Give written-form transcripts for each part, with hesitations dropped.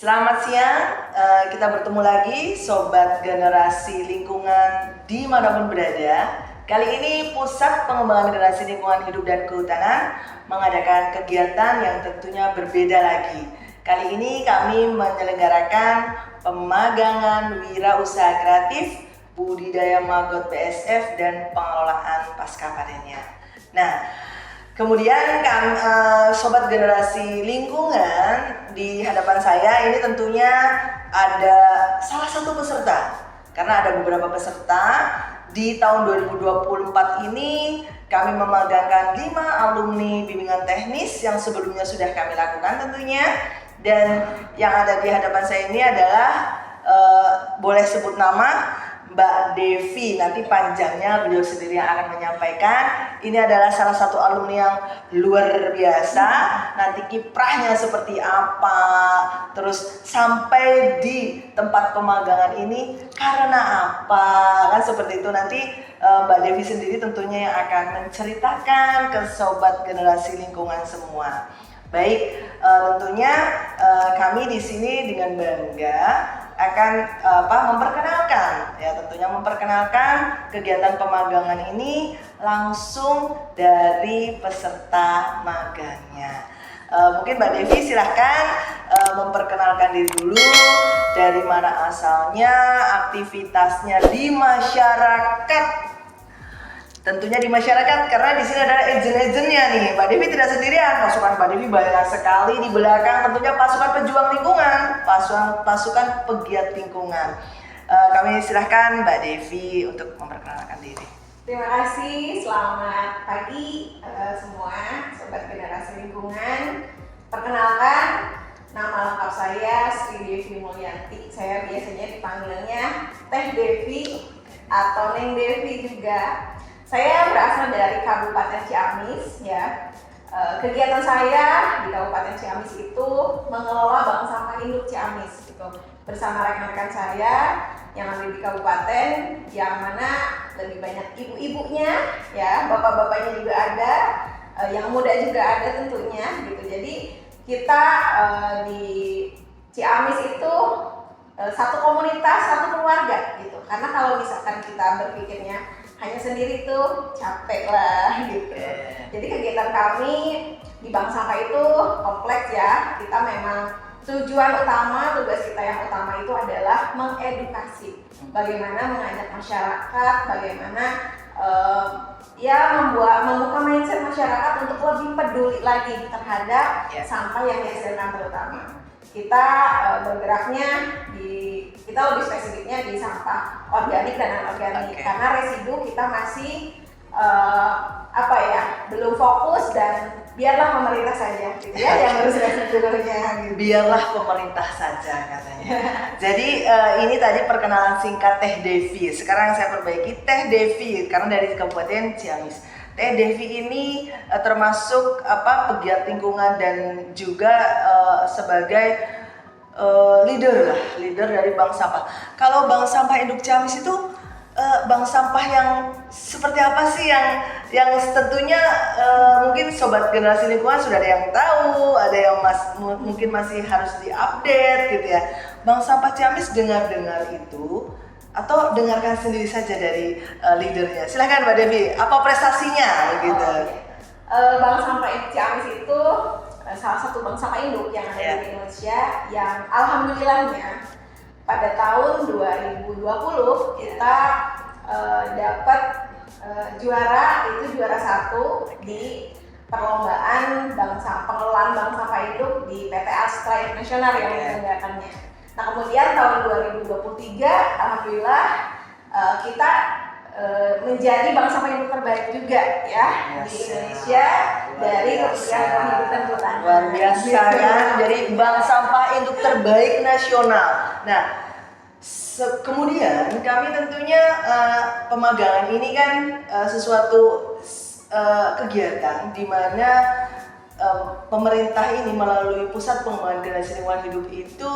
Selamat siang, kita bertemu lagi Sobat Generasi Lingkungan dimanapun berada. Kali ini Pusat Pengembangan Generasi Lingkungan Hidup dan Kehutanan mengadakan kegiatan yang tentunya berbeda lagi. Kali ini kami menyelenggarakan pemagangan wirausaha kreatif, budidaya maggot BSF, dan pengelolaan pasca panennya. Nah, kemudian Sobat Generasi Lingkungan, di hadapan saya ini tentunya ada salah satu peserta. Karena ada beberapa peserta di tahun 2024 ini kami memagangkan 5 alumni bimbingan teknis yang sebelumnya sudah kami lakukan tentunya. Dan yang ada di hadapan saya ini adalah boleh sebut nama Mbak Devi, nanti panjangnya beliau sendiri yang akan menyampaikan. Ini adalah salah satu alumni yang luar biasa. Nanti kiprahnya seperti apa, terus sampai di tempat pemagangan ini karena apa, kan seperti itu. Nanti Mbak Devi sendiri tentunya yang akan menceritakan ke Sobat Generasi Lingkungan semua. Baik, tentunya kami di sini dengan bangga akan memperkenalkan, ya tentunya memperkenalkan kegiatan pemagangan ini langsung dari peserta magangnya. Mungkin Mbak Devi silahkan memperkenalkan diri dulu, dari mana asalnya, aktivitasnya di masyarakat. Tentunya di masyarakat, karena di sini adalah agent-agentnya nih. Mbak Devi tidak sendirian, pasukan Mbak Devi banyak sekali di belakang. Tentunya pasukan pejuang lingkungan, pasukan pegiat lingkungan. Kami silahkan Mbak Devi untuk memperkenalkan diri. Terima kasih, selamat pagi semua Sobat Generasi Lingkungan. Perkenalkan, nama lengkap saya Sri Devi Mulyanti. Saya biasanya dipanggilnya Teh Devi atau Neng Devi juga. Saya berasal dari Kabupaten Ciamis, ya. Kegiatan saya di Kabupaten Ciamis itu mengelola bank sampah induk Ciamis, gitu, bersama rekan-rekan saya yang ada di kabupaten, yang mana lebih banyak ibu-ibunya, ya, bapak-bapaknya juga ada, yang muda juga ada tentunya, gitu. Jadi kita di Ciamis itu satu komunitas, satu keluarga, gitu. Karena kalau misalkan kita berpikirnya hanya sendiri tuh capek lah gitu. Jadi kegiatan kami di bank sampah itu kompleks ya. Kita memang tujuan utama, tugas kita yang utama itu adalah mengedukasi. Bagaimana mengajak masyarakat, bagaimana membuka mindset masyarakat untuk lebih peduli lagi terhadap sampah yang dihasilkan terutama. Kita bergeraknya kita lebih spesifiknya di sampah organik dan anorganik, karena residu kita masih belum fokus, dan biarlah pemerintah saja gitu ya yang harus residunya gitu. Biarlah pemerintah saja katanya. Jadi ini tadi perkenalan singkat Teh Devi. Sekarang saya perbaiki Teh Devi karena dari Kabupaten Ciamis. Teh Devi ini termasuk pegiat lingkungan dan juga sebagai leader dari bank sampah. Kalau bank sampah induk Ciamis itu bank sampah yang seperti apa sih, yang tentunya mungkin Sobat Generasi Lingkungan sudah ada yang tahu, ada yang mungkin masih harus diupdate gitu ya. Bank sampah Ciamis dengar itu, atau dengarkan sendiri saja dari leadernya. Silahkan Mbak Devi, apa prestasinya gitu? Bank sampah Ciamis itu salah satu bank sampah induk yang ada di Indonesia, yang alhamdulillahnya pada tahun 2020 kita dapat juara 1 di perlombaan pengelolaan bank sampah induk di PT Astra International yang menyelenggarakannya. Nah, kemudian tahun 2023 alhamdulillah kita menjadi bank sampah induk terbaik juga ya di Indonesia dari Kementerian Lingkungan dan Kehutanan. Luar biasa kan, jadi bank sampah induk terbaik nasional. Nah, kemudian kami tentunya pemagangan ini kan sesuatu kegiatan di mana pemerintah ini melalui Pusat Pengembangan Generasi Lingkungan Hidup itu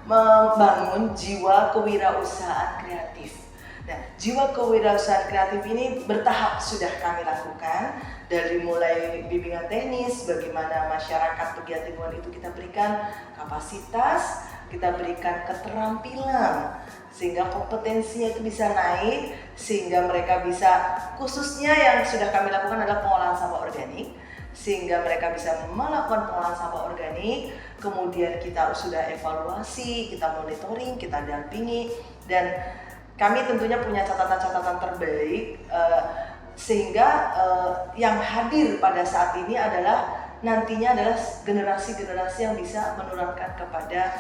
membangun jiwa kewirausahaan kreatif. Nah, jiwa kewirausahaan kreatif ini bertahap sudah kami lakukan, dari mulai bimbingan teknis, bagaimana masyarakat pegiat lingkungan itu kita berikan kapasitas, kita berikan keterampilan sehingga kompetensinya itu bisa naik, sehingga mereka bisa, khususnya yang sudah kami lakukan adalah pengolahan sampah organik, sehingga mereka bisa melakukan pengolahan sampah organik. Kemudian kita sudah evaluasi, kita monitoring, kita dampingi, dan kami tentunya punya catatan-catatan terbaik, sehingga yang hadir pada saat ini adalah nantinya adalah generasi-generasi yang bisa menularkan kepada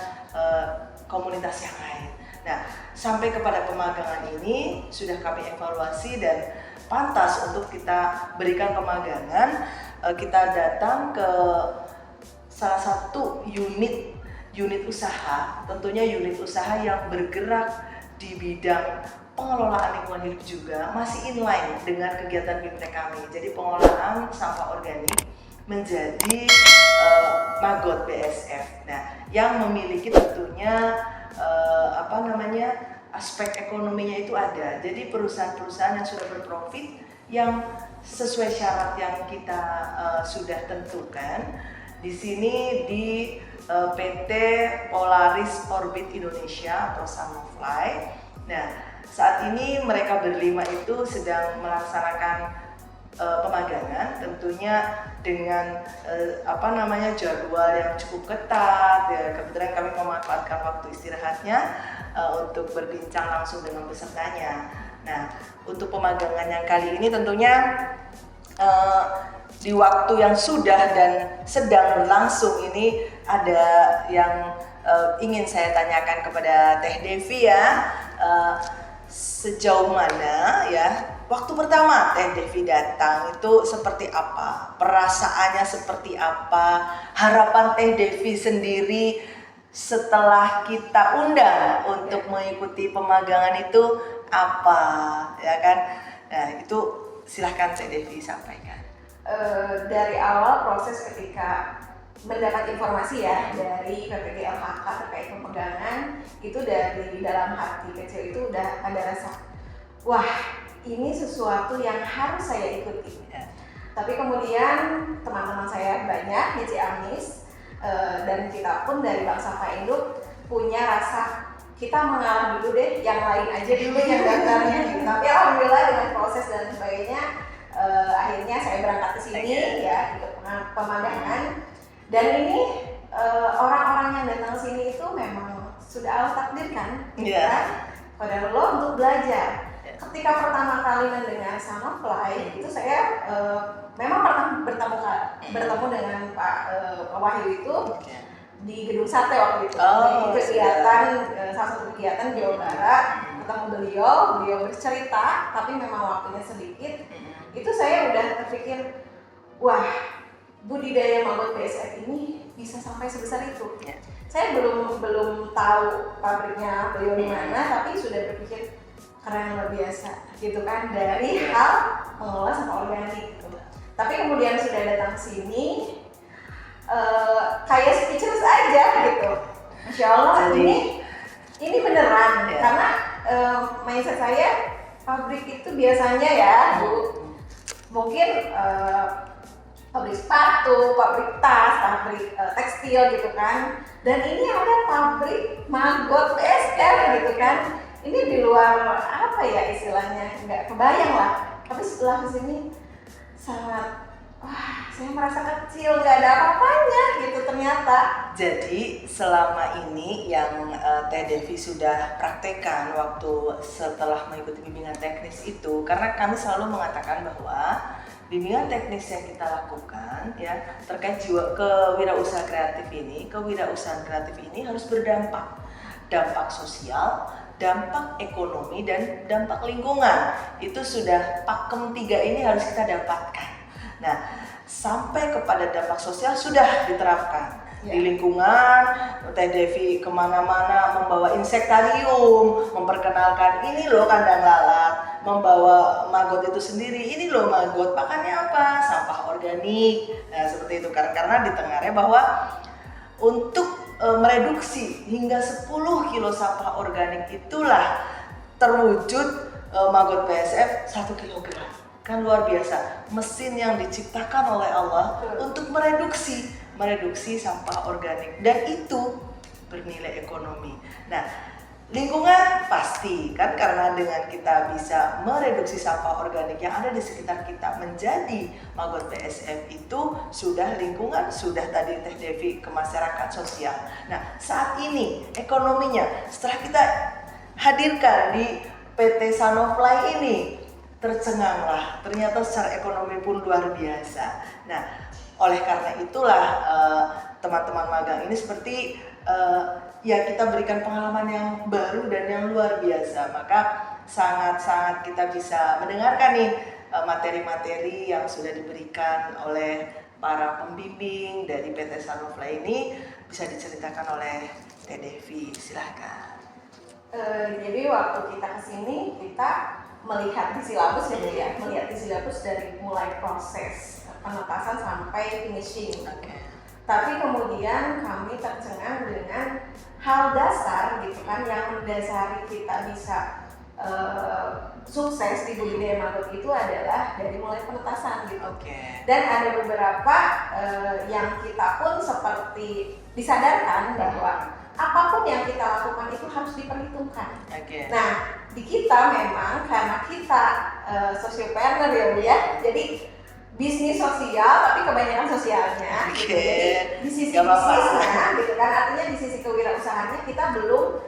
komunitas yang lain. Nah, sampai kepada pemagangan ini sudah kami evaluasi dan pantas untuk kita berikan pemagangan. Kita datang ke salah satu unit usaha, tentunya unit usaha yang bergerak di bidang pengelolaan lingkungan hidup juga, masih inline dengan kegiatan BIMTEK kami. Jadi pengolahan sampah organik menjadi Magot BSF. Nah, yang memiliki tentunya aspek ekonominya itu ada. Jadi perusahaan-perusahaan yang sudah berprofit, yang sesuai syarat yang kita sudah tentukan di sini di PT Polaris Orbit Indonesia atau Sunfly. Nah, saat ini mereka berlima itu sedang melaksanakan pemagangan, tentunya dengan jadwal yang cukup ketat. Ya, kebetulan kami memanfaatkan waktu istirahatnya untuk berbincang langsung dengan pesertanya. Nah, untuk pemagangan yang kali ini tentunya di waktu yang sudah dan sedang berlangsung ini ada yang ingin saya tanyakan kepada Teh Devi ya. Sejauh mana ya waktu pertama Teh Devi datang itu seperti apa? Perasaannya seperti apa? Harapan Teh Devi sendiri setelah kita undang untuk mengikuti pemagangan itu apa? Ya kan? Nah, itu silahkan Teh Devi sampaikan. Dari awal proses ketika mendapat informasi ya dari PPG LHK terkait pemagangan, itu dari dalam hati kecil itu udah ada rasa, wah ini sesuatu yang harus saya ikuti. Tapi kemudian teman-teman saya banyak di Ciamis, dan kita pun dari Bank Sampah Induk punya rasa kita mengalah dulu deh, yang lain aja dulu yang daftarnya gitu. Tapi alhamdulillah dengan proses dan sebagainya, akhirnya saya berangkat ke sini ya ikut pemagangan. Dan ini orang-orang yang datang ke sini itu memang sudah Allah takdirkan pada Allah untuk belajar. Ketika pertama kali mendengar Sunfly itu saya memang pernah bertemu dengan Pak Wahyu itu di Gedung Sate waktu itu. Di kegiatan salah satu kegiatan Jawa Barat, ketemu beliau bercerita, tapi memang waktunya sedikit. Itu saya udah terpikir, wah budidaya Magot BSF ini bisa sampai sebesar itu. Saya belum tahu pabriknya beliau di mana, tapi sudah berpikir keren, luar biasa gitu kan, dari hal mengelola sampah organik. Tapi kemudian sudah datang ke sini, kayak speechless aja gitu. Masya Allah, ini beneran karena mindset saya pabrik itu biasanya ya Bu, mungkin pabrik sepatu, pabrik tas, pabrik tekstil gitu kan. Dan ini ada pabrik Magot BSF gitu kan. Ini di luar apa ya istilahnya, nggak kebayang lah. Tapi setelah kesini sangat, saya merasa kecil, nggak ada apa-apanya gitu ternyata. Jadi selama ini yang Teh Devi sudah praktekkan waktu setelah mengikuti bimbingan teknis itu, karena kami selalu mengatakan bahwa bimbingan teknis yang kita lakukan ya terkait kewirausahaan kreatif ini harus berdampak, dampak sosial, dampak ekonomi, dan dampak lingkungan. Itu sudah pakem 3 ini harus kita dapatkan. Nah, sampai kepada dampak sosial sudah diterapkan di lingkungan. Teh Devi kemana-mana membawa insektarium, memperkenalkan ini loh kandang lalat, membawa Magot itu sendiri, ini loh Magot pakannya apa, sampah organik. Nah, seperti itu karena ditengarai bahwa untuk mereduksi hingga 10 kilo sampah organik itulah terwujud Magot BSF 1 kilogram. Kan luar biasa, mesin yang diciptakan oleh Allah untuk mereduksi sampah organik. Dan itu bernilai ekonomi. Nah, lingkungan pasti kan, karena dengan kita bisa mereduksi sampah organik yang ada di sekitar kita menjadi maggot PSM itu sudah lingkungan, sudah tadi Teh Devi ke masyarakat sosial. Nah, saat ini ekonominya setelah kita hadirkan di PT Sanofly ini tercenganglah, ternyata secara ekonomi pun luar biasa. Nah, oleh karena itulah teman-teman magang ini seperti ya kita berikan pengalaman yang baru dan yang luar biasa. Maka sangat-sangat kita bisa mendengarkan nih materi-materi yang sudah diberikan oleh para pembimbing dari PT Sanofly ini, bisa diceritakan oleh Teh Devi, silahkan. Jadi waktu kita kesini kita melihat di silabus ya, melihat di silabus dari mulai proses penetasan sampai finishing. Tapi kemudian kami tercengang dengan hal dasar gitu kan, yang mendasari kita bisa sukses di budidaya maggot itu adalah dari mulai penetasan gitu. Dan ada beberapa yang kita pun seperti disadarkan bahwa apapun yang kita lakukan itu harus diperhitungkan. Nah, di kita memang karena kita sosiopreneur ya Bu ya, jadi bisnis sosial tapi kebanyakan sosialnya gitu. Jadi di sisi bisnisnya gitu kan, artinya di sisi kewirausahaannya kita belum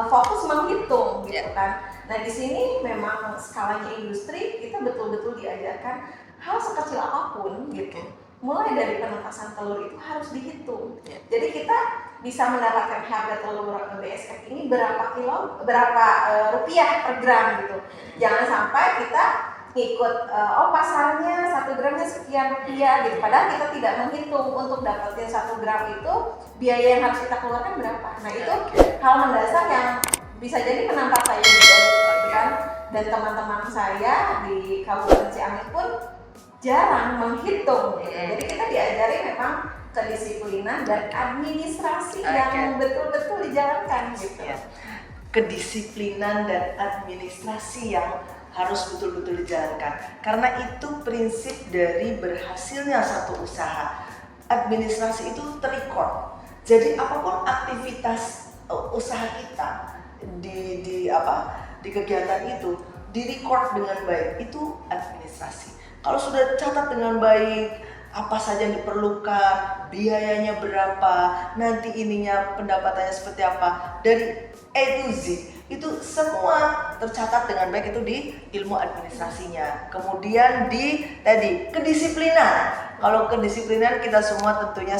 fokus menghitung gitu kan. Nah, di sini memang skalanya industri, kita betul-betul diajarkan hal sekecil apapun gitu. Mulai dari penetasan telur itu harus dihitung. Jadi kita bisa mendapatkan harga telur BSF ini berapa rupiah per gram gitu. Jangan sampai kita ikut pasarnya 1 gramnya sekian rupiah gitu, padahal kita tidak menghitung untuk dapetin 1 gram itu biaya yang harus kita keluarkan berapa. Nah, itu hal mendasar yang bisa jadi menampak saya juga kan, dan teman-teman saya di Kabupaten Ciamis pun jarang menghitung gitu. Jadi kita diajari memang kedisiplinan dan administrasi yang betul-betul dijalankan gitu. Kedisiplinan dan administrasi yang harus betul-betul dijalankan, karena itu prinsip dari berhasilnya satu usaha. Administrasi itu terrecord. Jadi apapun aktivitas usaha kita di kegiatan itu direcord dengan baik, itu administrasi. Kalau sudah catat dengan baik apa saja yang diperlukan, biayanya berapa, nanti ininya pendapatannya seperti apa, dari A to Z itu semua tercatat dengan baik itu di ilmu administrasinya. Kemudian di tadi kedisiplinan. Kalau kedisiplinan kita semua tentunya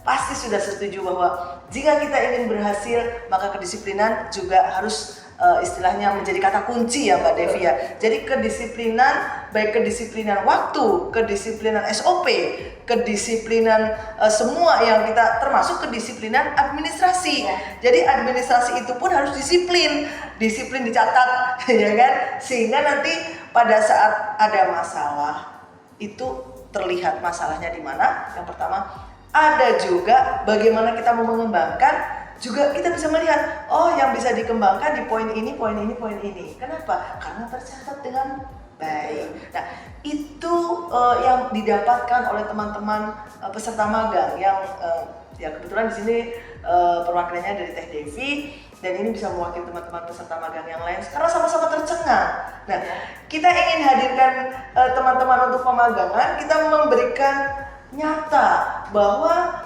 pasti sudah setuju bahwa jika kita ingin berhasil maka kedisiplinan juga harus istilahnya menjadi kata kunci ya Mbak Devi ya. Jadi kedisiplinan, baik kedisiplinan waktu, kedisiplinan SOP, kedisiplinan semua yang kita, termasuk kedisiplinan administrasi. Jadi administrasi itu pun harus disiplin dicatat ya kan, sehingga nanti pada saat ada masalah itu terlihat masalahnya di mana. Yang pertama, ada juga bagaimana kita mau mengembangkan, juga kita bisa melihat, oh yang bisa dikembangkan di poin ini, poin ini, poin ini. Kenapa? Karena tercatat dengan baik. Nah, itu yang didapatkan oleh teman-teman peserta magang yang ya kebetulan di sini perwakilannya dari Teh Devi, dan ini bisa mewakili teman-teman peserta magang yang lain karena sama-sama tercengang. Nah, kita ingin hadirkan teman-teman untuk pemagangan, kita memberikan nyata bahwa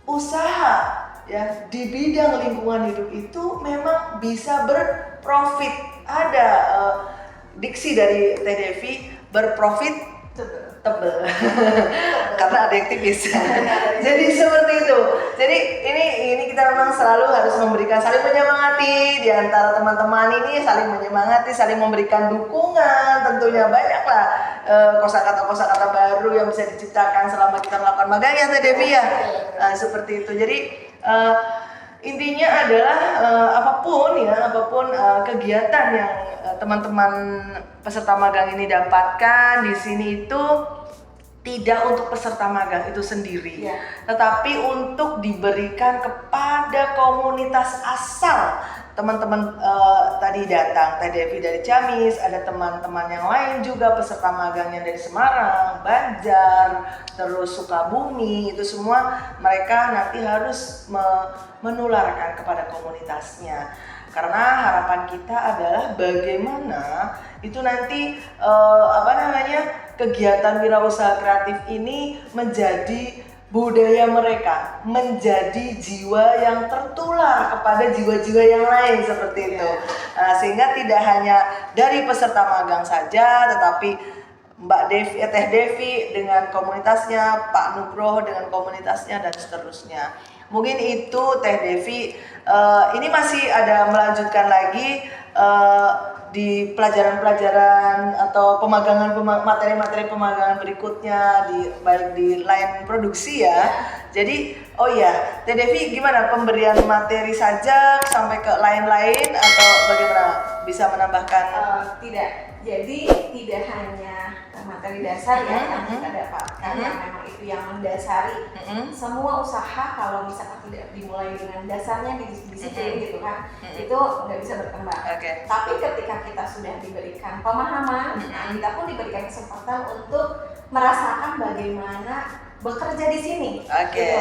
usaha ya di bidang lingkungan hidup itu memang bisa berprofit. Ada diksi dari Teh Devi, berprofit tebel karena ada yang tipis. Jadi seperti itu. Jadi ini kita memang selalu harus memberikan, saling menyemangati di antara teman-teman ini, saling menyemangati, saling memberikan dukungan. Tentunya banyaklah kosakata-kosakata baru yang bisa diciptakan selama kita melakukan magang ya Teh Devi ya. Seperti itu. Jadi intinya adalah apapun kegiatan yang teman-teman peserta magang ini dapatkan di sini itu tidak untuk peserta magang itu sendiri, tetapi untuk diberikan kepada komunitas asal teman-teman tadi datang, Teh Devi dari Ciamis, ada teman-teman yang lain juga peserta magangnya dari Semarang, Banjar, terus Sukabumi, itu semua mereka nanti harus menularkan kepada komunitasnya. Karena harapan kita adalah bagaimana itu nanti kegiatan wirausaha kreatif ini menjadi budaya mereka, menjadi jiwa yang tertular kepada jiwa-jiwa yang lain seperti itu. Nah, sehingga tidak hanya dari peserta magang saja, tetapi Teh Devi dengan komunitasnya, Pak Nugroho dengan komunitasnya, dan seterusnya. Mungkin itu Teh Devi. Ini masih ada melanjutkan lagi di pelajaran-pelajaran atau materi-materi pemagangan berikutnya baik di line produksi ya. Jadi Teh Devi gimana, pemberian materi saja sampai ke lain-lain atau bagaimana, bisa menambahkan? Tidak, jadi tidak hanya materi dasar ya yang kita dapatkan, yang memang itu yang mendasari semua usaha. Kalau misalkan tidak dimulai dengan dasarnya disiplin gitu kan, itu nggak bisa berkembang. Tapi ketika kita sudah diberikan pemahaman, kita pun diberikan kesempatan untuk merasakan bagaimana bekerja di sini. Gitu.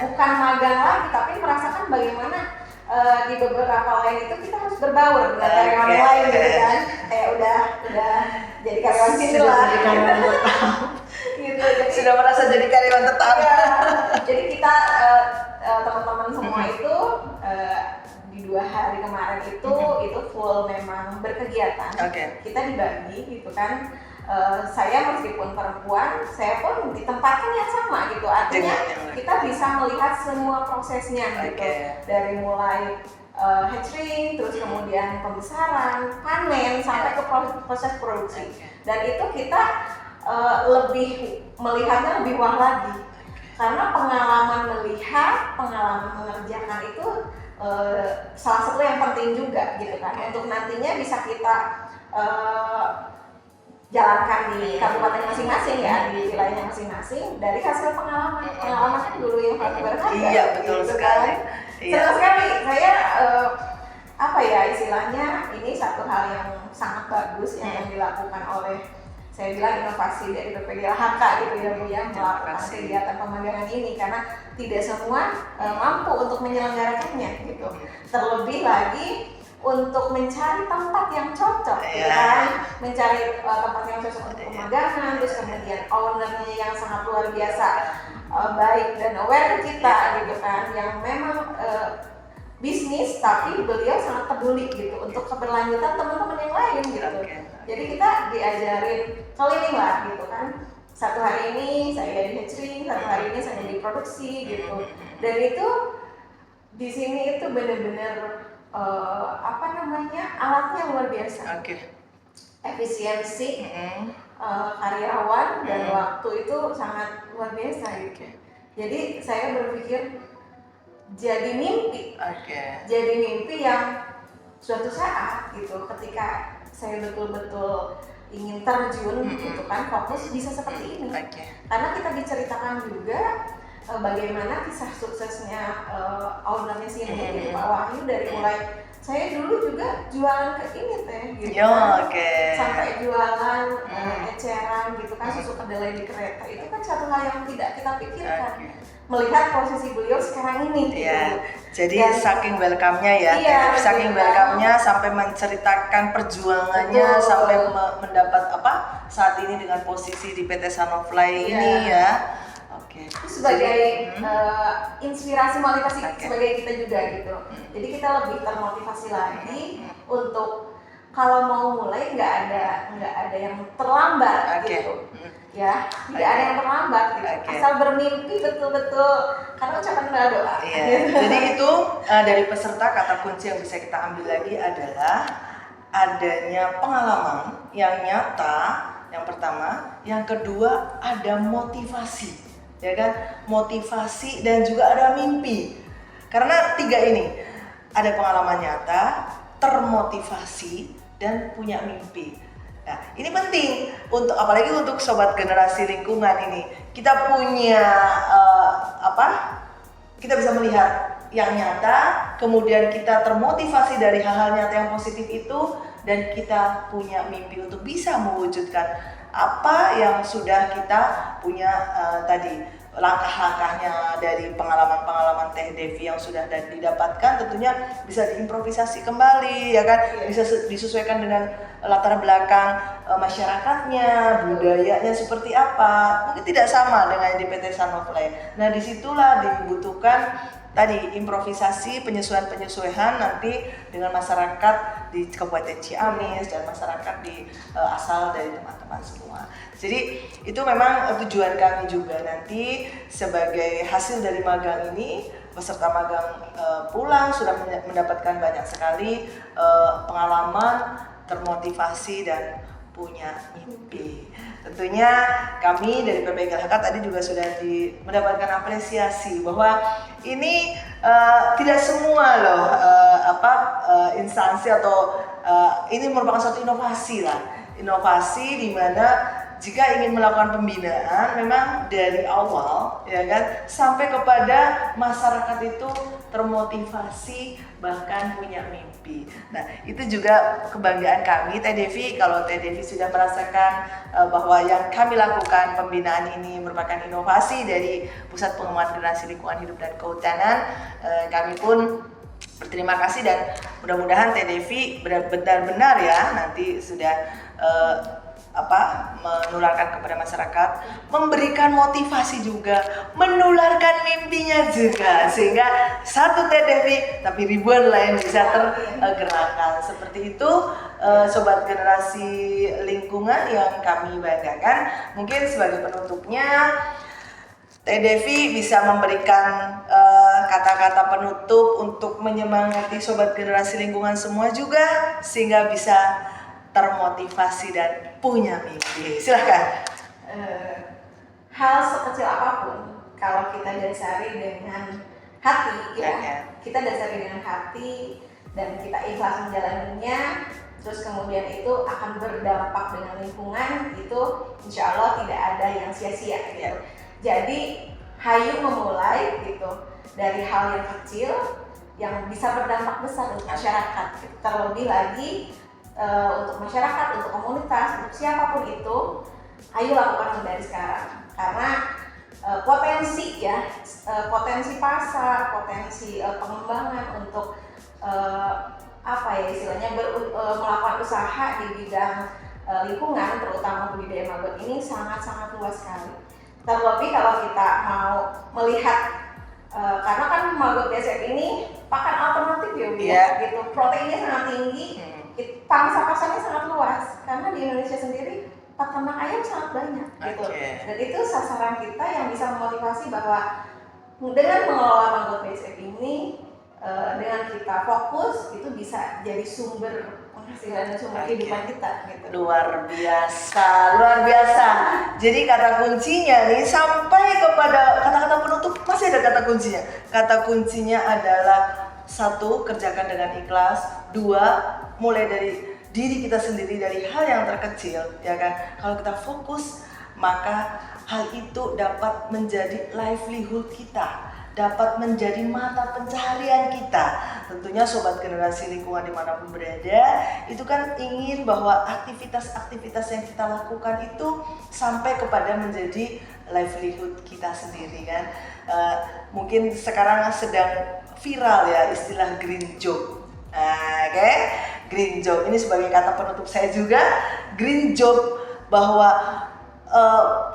Bukan magang lagi, tapi merasakan bagaimana di beberapa lain itu kita harus berbaur dengan karyawan lain gitu kan. Kayak udah jadi karyawan sini lah. Gitu. Sudah merasa jadi karyawan tetap. Ya, jadi kita teman-teman semua itu di 2 hari kemarin itu full memang berkegiatan. Kita dibagi gitu kan. Saya meskipun perempuan, saya pun ditempatkan yang sama gitu. Artinya kita bisa melihat semua prosesnya gitu. Dari mulai hatching, terus kemudian pembesaran, panen, sampai ke proses produksi. Dan itu kita lebih melihatnya lebih wah lagi. Karena pengalaman melihat, pengalaman mengerjakan itu salah satu yang penting juga gitu kan. Untuk nantinya bisa kita jalankan di kabupaten masing-masing ya, di wilayahnya masing-masing dari hasil pengalaman kan dulu yang paling berharga. Iya, betul gitu sekali. Senang sekali saya istilahnya ini satu hal yang sangat bagus yang dilakukan oleh, saya bilang, inovasi dari BPDLHK gitu ya Bu ya, melakukan kegiatan pemagangan ini, karena tidak semua mampu untuk menyelenggarakannya gitu. Terlebih lagi untuk mencari tempat yang cocok, kan? Mencari tempat yang cocok untuk pemagangan, terus kemudian ownernya yang sangat luar biasa baik dan aware kita gitu kan, yang memang bisnis tapi beliau sangat peduli gitu untuk keberlanjutan teman-teman yang lain gitu. Jadi kita diajarin keliling lah gitu kan. Satu hari ini saya di hatching, satu hari ini saya di produksi gitu. Dan itu di sini itu benar-benar alatnya luar biasa. Efisiensi karyawan dan waktu itu sangat luar biasa gitu. Jadi saya berpikir jadi mimpi yang suatu saat gitu, ketika saya betul-betul ingin terjun gitu kan, fokus bisa seperti ini. Karena kita diceritakan juga bagaimana kisah suksesnya ownernya sini, Pak Wahyu, dari mulai saya dulu juga jualan ke ini Teh gitu kan, sampai jualan eceran gitu kan, susu kedelai di kereta. Itu kan satu hal yang tidak kita pikirkan. Melihat posisi beliau sekarang ini gitu. Jadi saking welcome-nya ya, saking welcome-nya sampai menceritakan perjuangannya sampai mendapat saat ini dengan posisi di PT Sanofly ini ya. Sebagai inspirasi, motivasi sebagai kita juga gitu. Jadi kita lebih termotivasi lagi untuk kalau mau mulai nggak ada yang terlambat gitu. Ya, tidak ada yang terlambat gitu. Asal bermimpi betul-betul, karena ucapan adalah doa. Jadi itu dari peserta, kata kunci yang bisa kita ambil lagi adalah adanya pengalaman yang nyata, yang pertama. Yang kedua, ada motivasi, ya kan? Motivasi dan juga ada mimpi. Karena 3 ini, ada pengalaman nyata, termotivasi, dan punya mimpi. Nah, ini penting untuk, apalagi untuk sobat generasi lingkungan ini. Kita punya kita bisa melihat yang nyata, kemudian kita termotivasi dari hal-hal nyata yang positif itu, dan kita punya mimpi untuk bisa mewujudkan apa yang sudah kita punya tadi langkah-langkahnya dari pengalaman-pengalaman Teh Devi yang sudah didapatkan. Tentunya bisa diimprovisasi kembali ya kan, bisa disesuaikan dengan latar belakang masyarakatnya, budayanya seperti apa, mungkin tidak sama dengan di PT Sunfly. Nah disitulah dibutuhkan tadi improvisasi, penyesuaian-penyesuaian nanti dengan masyarakat di Kabupaten Ciamis dan masyarakat di asal dari teman-teman semua. Jadi itu memang tujuan kami juga nanti sebagai hasil dari magang ini, peserta magang pulang sudah mendapatkan banyak sekali pengalaman, termotivasi dan punya mimpi. Tentunya kami dari PPGLHK tadi juga sudah mendapatkan apresiasi bahwa ini tidak semua loh instansi atau ini merupakan suatu inovasi lah. Inovasi di mana jika ingin melakukan pembinaan memang dari awal ya kan sampai kepada masyarakat itu termotivasi bahkan punya mimpi. Nah itu juga kebanggaan kami Teh Devi, kalau Teh Devi sudah merasakan bahwa yang kami lakukan pembinaan ini merupakan inovasi dari Pusat Pengembangan Generasi Lingkungan Hidup dan Kehutanan, kami pun berterima kasih dan mudah-mudahan Teh Devi benar-benar ya nanti sudah menularkan kepada masyarakat, memberikan motivasi juga, menularkan mimpinya juga, sehingga satu Teh Devi tapi ribuan lain bisa tergerakkan. Seperti itu Sobat Generasi Lingkungan yang kami banggakan. Mungkin sebagai penutupnya Teh Devi bisa memberikan kata-kata penutup untuk menyemangati Sobat Generasi Lingkungan semua juga, sehingga bisa termotivasi dan punya mimpi. Silahkan. Hal sekecil apapun, kalau kita dasari dengan hati, kita dasari dengan hati dan kita ikhlas menjalaninya, terus kemudian itu akan berdampak dengan lingkungan, itu insya Allah tidak ada yang sia-sia gitu. Jadi hayu memulai gitu dari hal yang kecil yang bisa berdampak besar untuk masyarakat. Terlebih lagi untuk masyarakat, untuk komunitas, untuk siapapun itu, ayo lakukan dari sekarang. Karena potensi pasar, potensi pengembangan untuk melakukan usaha di bidang lingkungan, terutama budidaya maggot ini sangat-sangat luas sekali. Terlebih kalau kita mau melihat karena kan maggot BSF ini pakan alternatif gitu, proteinnya sangat tinggi. Pangsa pasarnya sangat luas karena di Indonesia sendiri peternak ayam sangat banyak gitu. Dan itu sasaran kita yang bisa memotivasi bahwa dengan mengelola maggot BSF ini dengan kita fokus itu bisa jadi sumber penghasilan dan sumber kehidupan kita gitu. Luar biasa. Jadi kata kuncinya nih sampai kepada kata-kata penutup masih ada kata kuncinya. Kata kuncinya adalah satu, kerjakan dengan ikhlas. Dua, mulai dari diri kita sendiri, dari hal yang terkecil, ya kan? Kalau kita fokus, maka hal itu dapat menjadi livelihood kita, dapat menjadi mata pencaharian kita. Tentunya Sobat Generasi Lingkungan dimanapun berada, itu kan ingin bahwa aktivitas-aktivitas yang kita lakukan itu sampai kepada menjadi livelihood kita sendiri kan. Mungkin sekarang sedang viral ya istilah green job. Green job ini sebagai kata penutup saya juga. Green job bahwa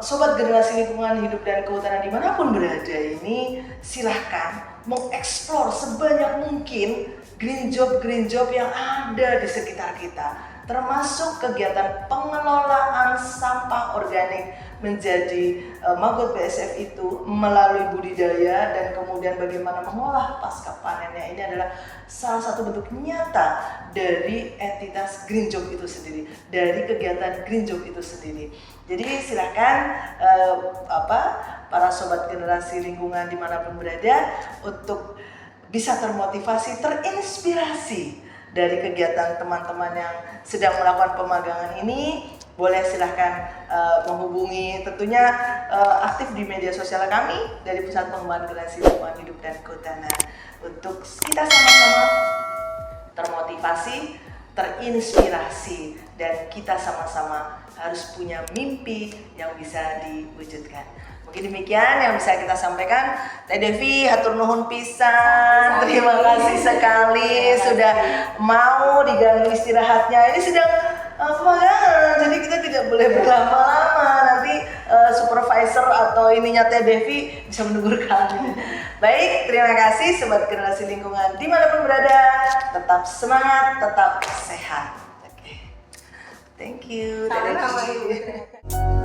Sobat Generasi Lingkungan Hidup dan Kehutanan dimanapun berada ini silahkan mengeksplor sebanyak mungkin green job yang ada di sekitar kita, termasuk kegiatan pengelolaan sampah organik menjadi maggot BSF itu melalui budidaya dan kemudian bagaimana mengolah pasca panennya. Ini adalah salah satu bentuk nyata dari entitas green job itu sendiri, dari kegiatan green job itu sendiri. Jadi silakan para Sobat Generasi Lingkungan dimanapun berada untuk bisa termotivasi, terinspirasi dari kegiatan teman-teman yang sedang melakukan pemagangan ini. boleh silahkan menghubungi, tentunya aktif di media sosial kami dari Pusat Pengembangan Generasi Lingkungan Hidup dan Kehutanan untuk kita sama-sama termotivasi, terinspirasi, dan kita sama-sama harus punya mimpi yang bisa diwujudkan. Mungkin demikian yang bisa kita sampaikan. Teh Devi, hatur nuhun pisan. Terima kasih sekali sudah mau diganggu istirahatnya. Ini sedang kemagangan, jadi kita tidak boleh berlama-lama. Nanti supervisor atau ininya Teh Devi bisa menegur kami. Baik, terima kasih Sobat Generasi Lingkungan dimanapun berada. Tetap semangat, tetap sehat. Oke. Thank you. Teh Sama-sama, Devi. Ibu.